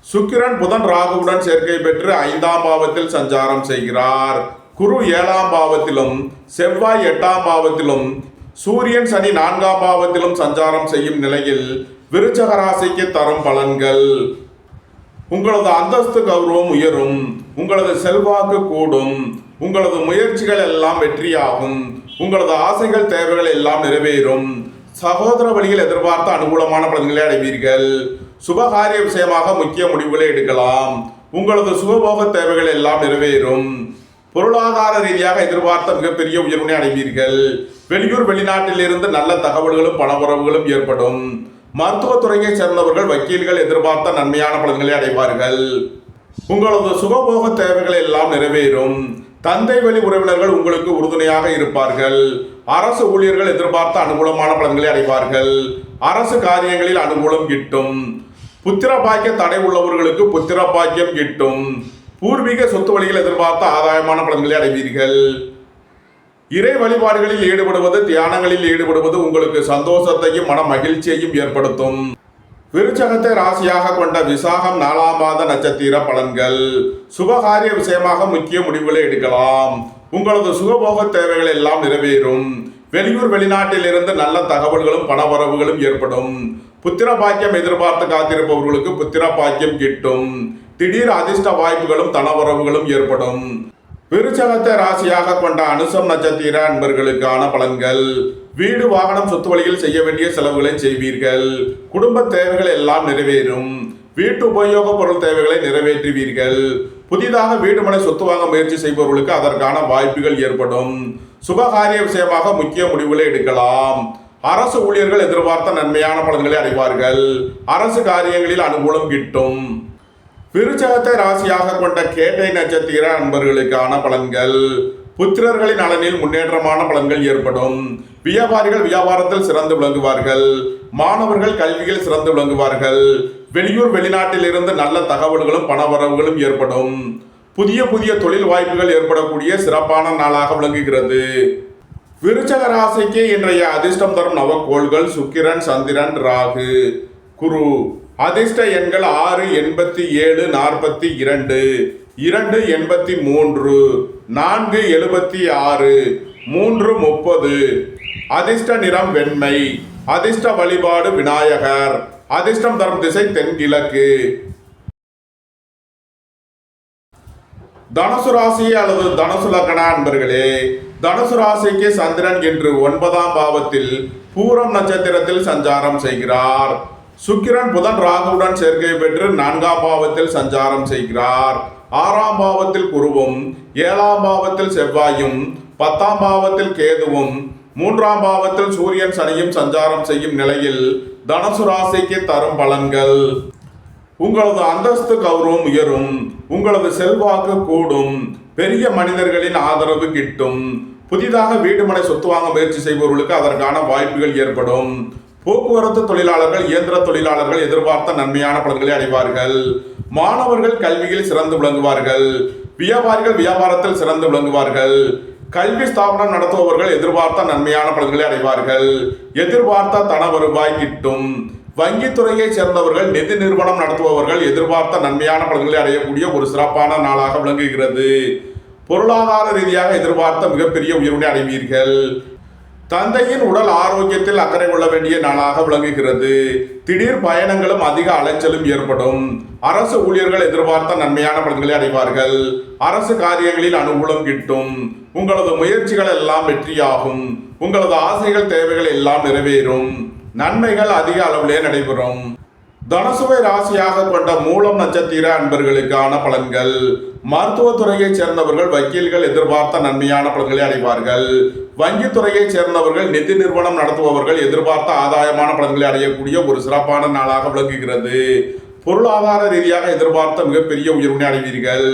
சுக்கிரன் புதன் ராகுவுடன் சேர்க்கை பெற்று 5ஆம் பாவத்தில் சஞ்சாரம் செய்கிறார். குரு 7ஆம் பாவத்திலும் செவ்வாய் 8ஆம் பாவத்திலும் சூரியன் சனி 4ஆம் பாவத்திலும் சஞ்சாரம் செய்யும் நிலையில் விருச்சக ராசிக்கு தரும் பலன்கள்: உங்களது அந்தஸ்து கௌரவம் உயரும், உங்களது செல்வாக்கு கூடும், உங்களது முயற்சிகள் எல்லாம் வெற்றியாகும், உங்களது ஆசைகள் தேவைகள் எல்லாம் நிறைவேறும், சகோதர வழியில் எதிர்பார்த்த அனுகூலமான பலன்களை அடைவீர்கள், சுபகாரிய விஷயமாக முக்கிய முடிவுகளை எடுக்கலாம், உங்களது சுகபோக தேவைகள் எல்லாம் நிறைவேறும், பொருளாதார ரீதியாக எதிர்பார்த்த மிகப்பெரிய உயர்வினை அடைவீர்கள், வெளியூர் வெளிநாட்டில் இருந்து நல்ல தகவல்களும் பணவரவுகளும் ஏற்படும், மருத்துவத்துறையை சேர்ந்தவர்கள் வக்கீல்கள் எதிர்பார்த்த நன்மையான பலன்களை அடைவார்கள், உங்களது சுகபோக தேவைகள் எல்லாம் நிறைவேறும், தந்தை வழி உறவினர்கள் உங்களுக்கு உறுதுணையாக இருப்பார்கள், அரசு ஊழியர்கள் எதிர்பார்த்த அனுகூலமான பலன்களை அடைவார்கள், அரசு காரியங்களில் அனுகூலம் கிட்டும், புத்திர பாக்கிய தடை உள்ளவர்களுக்கு புத்திர பாக்கியம் கிட்டும், பூர்வீக சொத்து வழிகள் எதிர்பார்த்த ஆதாயமான பலன்களை அடைவீர்கள், இறை வழிபாடுகளில் ஈடுபடுவது தியானங்களில் ஈடுபடுவது உங்களுக்கு சந்தோஷத்தையும் மன மகிழ்ச்சியையும் ஏற்படுத்தும். விருச்சகத்தை ராசியாக கொண்ட விசாகம் 4ஆம் பாத நட்சத்திர பலன்கள்: சுபகாரிய விஷயமாக முக்கிய முடிவுகளை எடுக்கலாம், உங்களது சுகபோக தேவைகள் எல்லாம் நிறைவேறும், வெளியூர் வெளிநாட்டில் இருந்து நல்ல தகவல்களும் பணவரவுகளும் ஏற்படும், புத்திர பாக்கியம் எதிர்பார்த்து காத்திருப்பவர்களுக்கு புத்திர பாக்கியம் கிட்டும், திடீர் அதிர்ஷ்ட வாய்ப்புகளும் தனவரவுகளும் ஏற்படும். விருச்சகத்தை ராசியாக கொண்ட அனுசம் நட்சத்திர அன்பர்களுக்கான பலன்கள்: வீடு வாகனம் சொத்து வழியில் செய்ய வேண்டிய செலவுகளை செய்வீர்கள், குடும்ப தேவைகள் எல்லாம் நிறைவேறும், வீட்டு உபயோக பொருள் தேவைகளை நிறைவேற்றுவீர்கள், புதிதாக வீடு மனை சொத்து வாங்க முயற்சி செய்பவர்களுக்கு அதற்கான வாய்ப்புகள் ஏற்படும், சுபகாரிய விஷயமாக முக்கிய முடிவுகளை எடுக்கலாம், அரசு ஊழியர்கள் எதிர்பார்த்த நன்மையான பலன்களை அடைவார்கள், அரசு காரியங்களில் அனுகூலம் கிட்டும். விருச்சகத்தை ராசியாக கொண்ட கேட்டை நட்சத்திர அன்பர்களுக்கான பலன்கள்: புத்திரர்களின் நலனில் முன்னேற்றமான பலன்கள் ஏற்படும், வியாபாரிகள் வியாபாரத்தில் சிறந்து விளங்குவார்கள், மாணவர்கள் கல்வியில் சிறந்து விளங்குவார்கள், வெளியூர் வெளிநாட்டில் இருந்து நல்ல தகவல்களும் பணவரவுகளும் ஏற்படும், புதிய புதிய தொழில் வாய்ப்புகள் ஏற்படக்கூடிய சிறப்பான நாளாக விளங்குகிறது. விருச்சக ராசிக்கு இன்றைய அதிர்ஷ்டம் தரும் நவக்கோள்கள் சுக்கிரன், சந்திரன், ராகு, குரு. அதிர்ஷ்ட எண்கள் 6, 87, 42, 2, 83, 4, 76, 3, 30. அதிர்ஷ்ட நிறம் வெண்மை. அதிர்ஷ்ட வழிபாடு விநாயகர். அதிர்ஷ்டம் தரும் திசை தென்கிழக்கு. தனுசு ராசி அல்லது தனுசு லக்ன அன்பர்களே, தனுசு ராசிக்கு சந்திரன் இன்று 9ஆம் பாவத்தில் பூரம் நட்சத்திரத்தில் சஞ்சாரம் செய்கிறார். சுக்கிரன் புதன் ராகுவுடன் சேர்க்கை பெற்று 4ஆம் பாவத்தில் சஞ்சாரம் செய்கிறார். 6ஆம் பாவத்தில் குருவும் 7ஆம் பாவத்தில் செவ்வாயும் 10ஆம் பாவத்தில் கேதுவும் 3ஆம் பாவத்தில் சூரியன் சனியும் சஞ்சாரம் செய்யும் நிலையில் தனுசு ராசிக்கு தரும் பலன்கள்: உங்களது அந்தஸ்து கௌரவம் உயரும், உங்களது செல்வாக்கு கூடும், பெரிய மனிதர்களின் ஆதரவு கிட்டும், புதிதாக வீடு மனை சொத்து வாங்க முயற்சி செய்பவர்களுக்கு அதற்கான வாய்ப்புகள் ஏற்படும், போக்குவரத்து தொழிலாளர்கள் இயந்திர தொழிலாளர்கள் எதிர்பார்த்த நன்மையான பலன்களை அடைவார்கள், மாணவர்கள் கல்வியில் சிறந்து விளங்குவார்கள், வியாபாரிகள் வியாபாரத்தில் சிறந்து விளங்குவார்கள், கல்வி ஸ்தாபனம் நடத்துபவர்கள் எதிர்பார்த்த நன்மையான பலன்களை அடைவார்கள், எதிர்பார்த்த தன வருவாய் கிட்டும், வங்கித்துறையை சேர்ந்தவர்கள் நிதி நிறுவனம் நடத்துபவர்கள் எதிர்பார்த்த நன்மையான பலன்களை அடையக்கூடிய ஒரு சிறப்பான நாளாக விளங்குகிறது. பொருளாதார ரீதியாக எதிர்பார்த்த மிகப்பெரிய உயர்வினை அடைவீர்கள். தந்தையின் உடல் ஆரோக்கியத்தில் அக்கறை கொள்ள வேண்டிய நாளாக விளங்குகிறது. திடீர் பயணங்களும் அதிக அலைச்சலும் ஏற்படும். அரசு ஊழியர்கள் எதிர்பார்த்த நன்மையான பலன்களை அடைவார்கள். அரசு காரியங்களில் அனுகூலம் கிட்டும். உங்களது முயற்சிகள் எல்லாம் வெற்றியாகும். உங்களது ஆசைகள் தேவைகள் எல்லாம் நிறைவேறும். நன்மைகள் அதிக அளவிலே நடைபெறும். தனுசுவை ராசியாக கொண்ட மூலம் நட்சத்திர அன்பர்களுக்கான பலன்கள்: மருத்துவத்துறையை சேர்ந்தவர்கள் வக்கீல்கள் எதிர்பார்த்த நன்மையான பலன்களை அடைவார்கள். வங்கித்துறையை சேர்ந்தவர்கள் நிதி நிறுவனம் நடத்துபவர்கள் எதிர்பார்த்த ஆதாயமான பலன்களை அடையக்கூடிய ஒரு சிறப்பான நாளாக விளங்குகிறது. பொருளாதார ரீதியாக எதிர்பார்த்த மிகப்பெரிய உயர்வினை அடைவீர்கள்.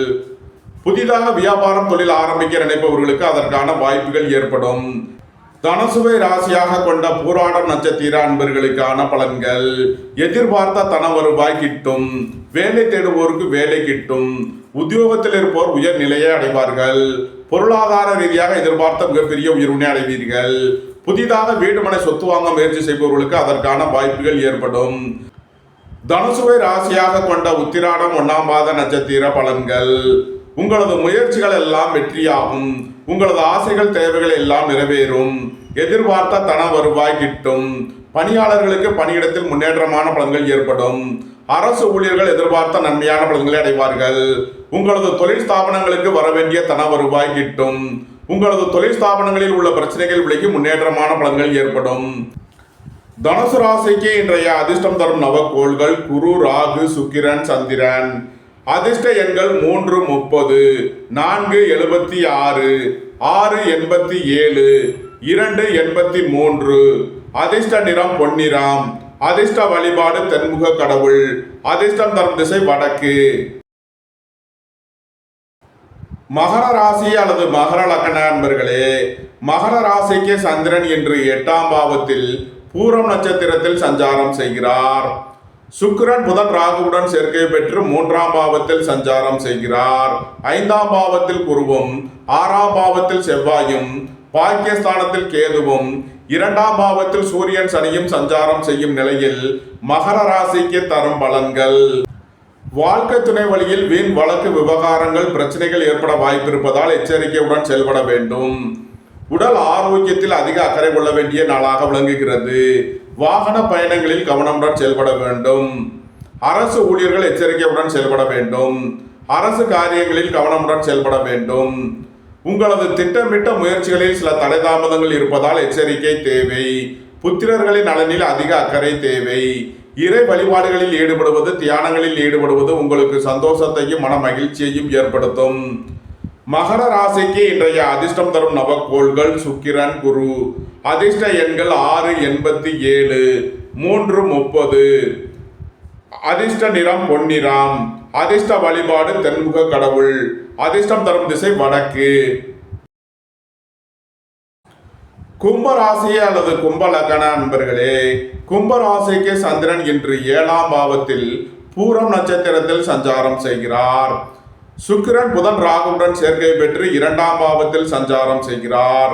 புதிதாக வியாபாரம் தொழில் ஆரம்பிக்க நினைப்பவர்களுக்கு அதற்கான வாய்ப்புகள் ஏற்படும். தனுசுவை ராசியாக கொண்ட பூராடம் நட்சத்திர அன்பர்களுக்கான பலன்கள். எதிர்பார்த்த தன வருவாய் கிட்டும். வேலை தேடுவோருக்கு வேலை கிட்டும். உத்தியோகத்தில் இருப்போர் உயர் நிலையை அடைவார்கள். பொருளாதார ரீதியாக எதிர்பார்த்த மிகப்பெரிய உயர்வினை அடைவீர்கள். புதிதாக வீடு மனை சொத்து வாங்க முயற்சி செய்பவர்களுக்கு அதற்கான வாய்ப்புகள் ஏற்படும். தனுசுவை ராசியாக கொண்ட உத்திராடம் 1ஆம் பாத நட்சத்திர பலன்கள். உங்களது முயற்சிகள் எல்லாம் வெற்றியாகும். உங்களது ஆசைகள் தேவைகள் எல்லாம் நிறைவேறும். எதிர்பார்த்த தன வருவாய் கிட்டும். பணியாளர்களுக்கு பணியிடத்தில் முன்னேற்றமான பலன்கள் ஏற்படும். அரசு ஊழியர்கள் எதிர்பார்த்த நன்மையான பலன்களை அடைவார்கள். உங்களது தொழில் ஸ்தாபனங்களுக்கு வரவேண்டிய தன வருவாய் கிட்டும். உங்களது தொழில் ஸ்தாபனங்களில் உள்ள பிரச்சனைகள் விலகி முன்னேற்றமான பலன்கள் ஏற்படும். தனுசு ராசிக்கு இன்றைய அதிர்ஷ்டம் தரும் நவக்கோள்கள் குரு, ராகு, சுக்கிரன், சந்திரன். அதிர்ஷ்ட எண்கள் 3, 30, 4, 76, 6, 87, 2, 83. அதிர்ஷ்ட நிறம் பொன்னிறம். அதிர்ஷ்ட வழிபாடு தென்முக கடவுள். அதிர்ஷ்டம் தரும் திசை வடக்கு. மகர ராசி அல்லது மகர லக்ன அன்பர்களே, மகர ராசிக்கு சந்திரன் இன்று 8ஆம் பாவத்தில் பூரம் நட்சத்திரத்தில் சஞ்சாரம் செய்கிறார். சுக்கிரன் புதன் ராகுவுடன் சேர்க்கை பெற்று 3ஆம் பாவத்தில் சஞ்சாரம் செய்கிறார். 5ஆம் பாவத்தில் குருவும் 6ஆம் பாவத்தில் செவ்வாயும் பாக்கியஸ்தானத்தில் கேதுவும் 2ஆம் பாவத்தில் சூரியன் சனியும் சஞ்சாரம் செய்யும் நிலையில் மகர ராசிக்கு தரும் பலன்கள். வாழ்க்கை துணை வழியில் வீண் வழக்கு விவகாரங்கள் பிரச்சனைகள் ஏற்பட வாய்ப்பிருப்பதால் எச்சரிக்கையுடன் செயல்பட வேண்டும். உடல் ஆரோக்கியத்தில் அதிக அக்கறை கொள்ள வேண்டிய நாளாக விளங்குகிறது. வாகன பயணங்களில் கவனமுடன் செயல்பட வேண்டும். அரசு ஊழியர்கள் எச்சரிக்கையுடன் செயல்பட வேண்டும். அரசு காரியங்களில் கவனமுடன் செயல்பட வேண்டும். உங்களது திட்டமிட்ட முயற்சிகளில் சில தடை தாமதங்கள் இருப்பதால் எச்சரிக்கை தேவை. புத்திரர்களின் நலனில் அதிக அக்கறை தேவை. இறை வழிபாடுகளில் ஈடுபடுவது, தியானங்களில் ஈடுபடுவது உங்களுக்கு சந்தோஷத்தையும் மன மகிழ்ச்சியையும் ஏற்படுத்தும். மகர ராசிக்கு இன்றைய அதிர்ஷ்டம் தரும் நவக்கோள்கள் சுக்கிரன், குரு. அதிர்ஷ்ட எண்கள் 6, 87, 3, 30. அதிர்ஷ்ட நிறம் பொன்னிறம். அதிர்ஷ்ட வழிபாடு தென்முக கடவுள். அதிர்ஷ்டம் தரும் திசை வடக்கு. கும்பராசி அல்லது கும்ப லக்ன அன்பர்களே, கும்பராசிக்கு சந்திரன் இன்று 7ஆம் பாவத்தில் பூரம் நட்சத்திரத்தில் சஞ்சாரம் செய்கிறார். சுக்கிரன் புதன் ராகுவுடன் சேர்க்கை பெற்று 2ஆம் பாவத்தில் சஞ்சாரம் செய்கிறார்.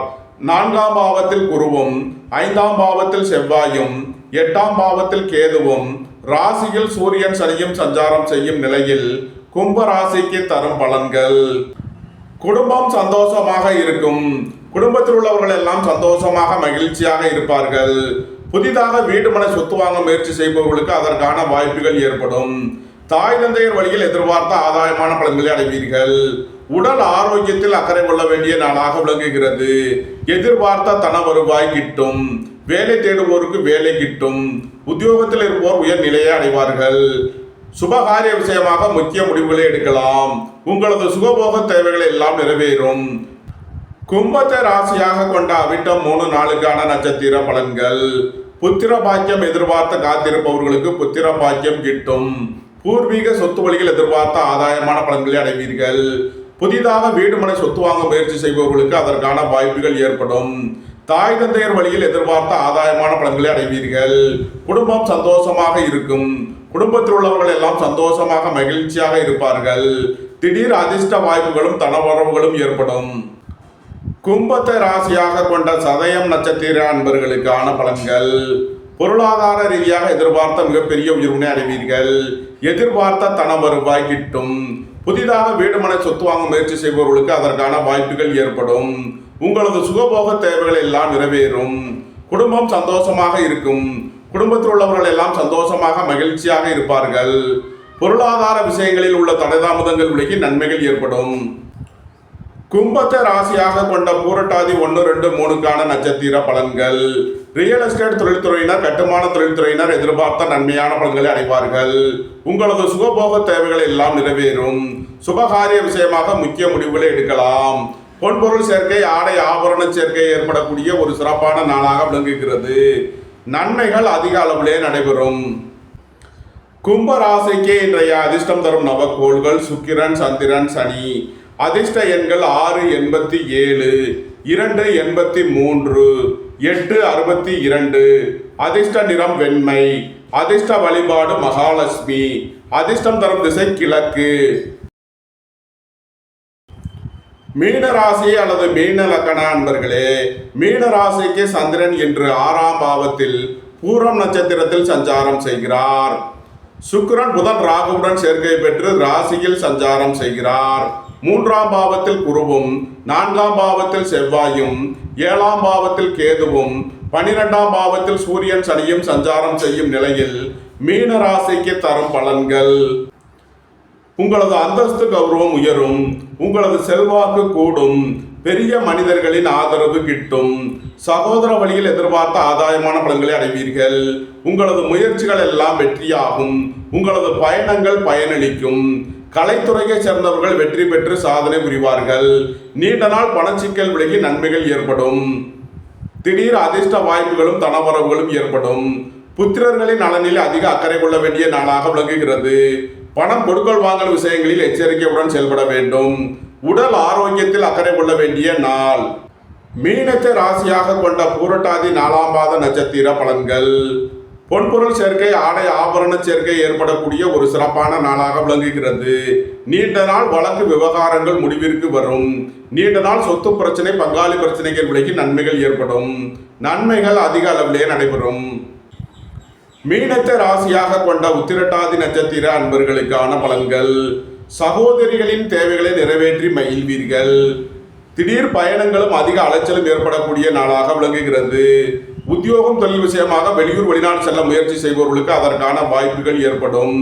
4ஆம் பாவத்தில் குருவும் 5ஆம் பாவத்தில் செவ்வாயும் 8ஆம் பாவத்தில் கேதுவும் ராசியில் சூரியன் சனியும் சஞ்சாரம் செய்யும் நிலையில் கும்ப ராசிக்கு தரும் பலன்கள். குடும்பம் சந்தோஷமாக இருக்கும். குடும்பத்தில் உள்ளவர்கள் எல்லாம் சந்தோஷமாக மகிழ்ச்சியாக இருப்பார்கள். புதிதாக வீடு மனை சொத்து வாங்க முயற்சி செய்பவர்களுக்கு அதற்கான வாய்ப்புகள் ஏற்படும். தாய் தந்தையர் வழியில் எதிர்பார்த்த ஆதாயமான பலன்களை அடைவீர்கள். உடல் ஆரோக்கியத்தில் அக்கறை கொள்ள வேண்டிய நாளாக விளங்குகிறது. எதிர்பார்த்த தன வருவாய் கிட்டும். வேலை தேடுவோருக்கு வேலை கிட்டும். உத்தியோகத்தில் இருப்போர் உயர் நிலையை அடைவார்கள். சுபகாரிய விஷயமாக முக்கிய முடிவுகளை எடுக்கலாம். உங்களது சுகபோக தேவைகள் எல்லாம் நிறைவேறும். கும்பத்தை ராசியாக கொண்ட அவிட்டம் 3 நாளுக்கான நட்சத்திர பலன்கள். புத்திர பாக்கியம் எதிர்பார்த்து காத்திருப்பவர்களுக்கு புத்திர பாக்கியம் கிட்டும். பூர்வீக சொத்து வழியில் எதிர்பார்த்த ஆதாயமான பலன்களை அடைவீர்கள். புதிதாக வீடு மனை சொத்து வாங்க முயற்சி செய்பவர்களுக்கு அதற்கான வாய்ப்புகள் ஏற்படும். தாய் தந்தையர் வழியில் எதிர்பார்த்த ஆதாயமான பலன்களை அடைவீர்கள். குடும்பம் சந்தோஷமாக இருக்கும். குடும்பத்தில் உள்ளவர்கள் எல்லாம் சந்தோஷமாக மகிழ்ச்சியாக இருப்பார்கள். திடீர் அதிர்ஷ்ட வாய்ப்புகளும் தனவரவுகளும் ஏற்படும். கும்பத்தை ராசியாக கொண்ட சதயம் நட்சத்திர அன்பர்களுக்கான பலன்கள். பொருளாதார ரீதியாக எதிர்பார்த்த மிகப்பெரிய உயர்வினை அடைவீர்கள். எதிர்பார்த்த தன வருவாய் கிட்டும். புதிதாக வீடு மனை சொத்து வாங்க முயற்சி செய்பவர்களுக்கு அதற்கான வாய்ப்புகள் ஏற்படும். உங்களது சுகபோக தேவைகள் எல்லாம் நிறைவேறும். குடும்பம் சந்தோஷமாக இருக்கும். குடும்பத்தில் உள்ளவர்கள் எல்லாம் சந்தோஷமாக மகிழ்ச்சியாக இருப்பார்கள். பொருளாதார விஷயங்களில் உள்ள தடைதாமதங்கள் விலகி நன்மைகள் ஏற்படும். கும்பத்தை ராசியாக கொண்ட பூரட்டாதி 1, 2, 3க்கான நட்சத்திர பலன்கள். ரியல் எஸ்டேட் தொழில்துறையினர், கட்டுமான தொழில்துறையினர் எதிர்பார்த்த நன்மையான பலன்களை அடைவார்கள். உங்களது சுகபோக தேவைகள் எல்லாம் நிறைவேறும். சுபகாரிய விஷயமாக முக்கிய முடிவுகளை எடுக்கலாம். பொன்பொருள் சேர்க்கை, ஆடை ஆபரண சேர்க்கை ஏற்படக்கூடிய ஒரு சிறப்பான நாளாக விளங்குகிறது. நன்மைகள் அதிக அளவிலே நடைபெறும். கும்ப ராசிக்கு இன்றைய அதிர்ஷ்டம் தரும் நவக்கோள்கள் சுக்கிரன், சந்திரன், சனி. அதிர்ஷ்ட எண்கள் 687, 283, 862. அதிர்ஷ்ட நிறம் வெண்மை. அதிர்ஷ்ட வழிபாடு மகாலட்சுமி. அதிர்ஷ்டம் தரும் திசை கிழக்கு. மீன ராசி அல்லது மீன லக்கண அன்பர்களே, மீன ராசிக்கு சந்திரன் இன்று 6ஆம் பாவத்தில் பூரம் நட்சத்திரத்தில் சஞ்சாரம் செய்கிறார். சுக்கிரன் புதன் ராகுவுடன் சேர்க்கை பெற்று ராசியில் சஞ்சாரம் செய்கிறார். 3ஆம் பாவத்தில் குருவும், 4ஆம் பாவத்தில் செவ்வாயும், 7ஆம் பாவத்தில் கேதுவும், 12ஆம் பாவத்தில் சூரியன் சனியும் சஞ்சாரம் செய்யும் நிலையில் மீன ராசிக்கு தரும் பலன்கள்: உங்களது அந்தஸ்து கௌரவம் உயரும். உங்களது செல்வாக்கு கூடும். பெரிய மனிதர்களின் ஆதரவு கிட்டும். சகோதர வழியில் எதிர்பார்த்த ஆதாயமான பலன்களை அடைவீர்கள். உங்களது முயற்சிகள் எல்லாம் வெற்றியாகும். உங்களது பயணங்கள் பயனளிக்கும். கலைத்துறையை சேர்ந்தவர்கள் வெற்றி பெற்று சாதனை புரிவார்கள். நீண்ட நாள் பணச்சிக்கல் விலகி நன்மைகள் ஏற்படும். திடீர் அதிர்ஷ்ட வாய்ப்புகளும் தனவரவுகளும் ஏற்படும். புத்திரர்களின் நலனில் அதிக அக்கறை கொள்ள வேண்டிய நாளாக விளங்குகிறது. பணம் கொடுக்கல் வாங்கல் விஷயங்களில் எச்சரிக்கையுடன் செயல்பட வேண்டும். உடல் ஆரோக்கியத்தில் அக்கறை கொள்ள வேண்டிய நாள். மீனத்தை ராசியாக கொண்ட பூரட்டாதி 4ஆம் பாத நட்சத்திர பலன்கள்: பொன்பொருள் சேர்க்கை, ஆடை ஆபரண சேர்க்கை ஏற்படக்கூடிய ஒரு சிறப்பான நாளாக விளங்குகிறது. நீண்ட நாள் வழக்கு விவகாரங்கள் முடிவிற்கு வரும். நீண்ட நாள் சொத்து பிரச்சனை, பங்காளி பிரச்சனைகள் விலகி நன்மைகள் ஏற்படும். நன்மைகள் அதிக அளவிலே நடைபெறும். மீனத்தை ராசியாக கொண்ட உத்திரட்டாதி நட்சத்திர அன்பர்களுக்கான பலன்கள்: சகோதரிகளின் தேவைகளை நிறைவேற்றி மகிழ்வீர்கள். திடீர் பயணங்களும் அதிக அலைச்சலும் ஏற்படக்கூடிய நாளாக விளங்குகிறது. உத்தியோகம், தொழில் விஷயமாக வெளியூர் வெளிநாடு செல்ல முயற்சி செய்பவர்களுக்கு அதற்கான வாய்ப்புகள் ஏற்படும்.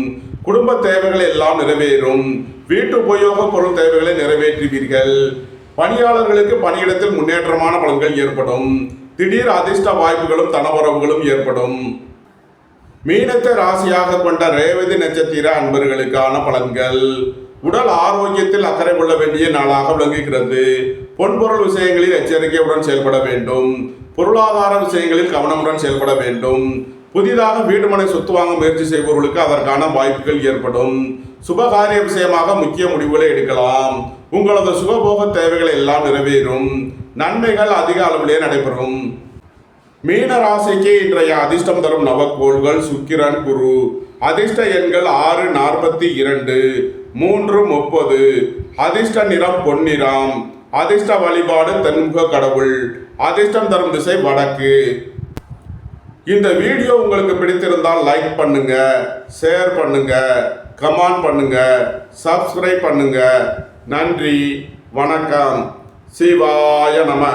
குடும்ப தேவைகள் எல்லாம் நிறைவேறும். வீட்டு உபயோக பொருள் தேவைகளை நிறைவேற்றுவீர்கள். பணியாளர்களுக்கு பணியிடத்தில் முன்னேற்றமான பலன்கள் ஏற்படும். திடீர் அதிர்ஷ்ட வாய்ப்புகளும் தனவரவுகளும் ஏற்படும். மீனத்தை ராசியாக கொண்ட ரேவதி நட்சத்திர அன்பர்களுக்கான பலன்கள்: உடல் ஆரோக்கியத்தில் அக்கறை கொள்ள வேண்டிய நாளாக விளங்குகிறது. பொன்பொருள் விஷயங்களில் எச்சரிக்கையுடன் செயல்பட வேண்டும். பொருளாதார விஷயங்களில் கவனமுடன் செயல்பட வேண்டும். புதிதாக வீடுமனை சொத்து வாங்க முயற்சி செய்பவர்களுக்கு அதற்கான வாய்ப்புகள் ஏற்படும். சுபகாரிய விஷயமாக முக்கிய முடிவுகளை எடுக்கலாம். உங்களது சுகபோக தேவைகள் எல்லாம் நிறைவேறும். நன்மைகள் அதிக அளவிலே நடைபெறும். மீன ராசிக்கு இன்றைய அதிர்ஷ்டம் தரும் நவக்கோள்கள்: சுக்கிரன், குரு. அதிர்ஷ்ட எண்கள் 642, 330. அதிர்ஷ்ட நிறம் பொன்னிறம். அதிர்ஷ்ட வழிபாடு தென்முக கடவுள். அதிர்ஷ்டம் தரும் திசை வடக்கு. இந்த வீடியோ உங்களுக்கு பிடித்திருந்தால் லைக் பண்ணுங்க, ஷேர் பண்ணுங்க, கமெண்ட் பண்ணுங்க, சப்ஸ்கிரைப் பண்ணுங்க. நன்றி, வணக்கம். சிவாய நம.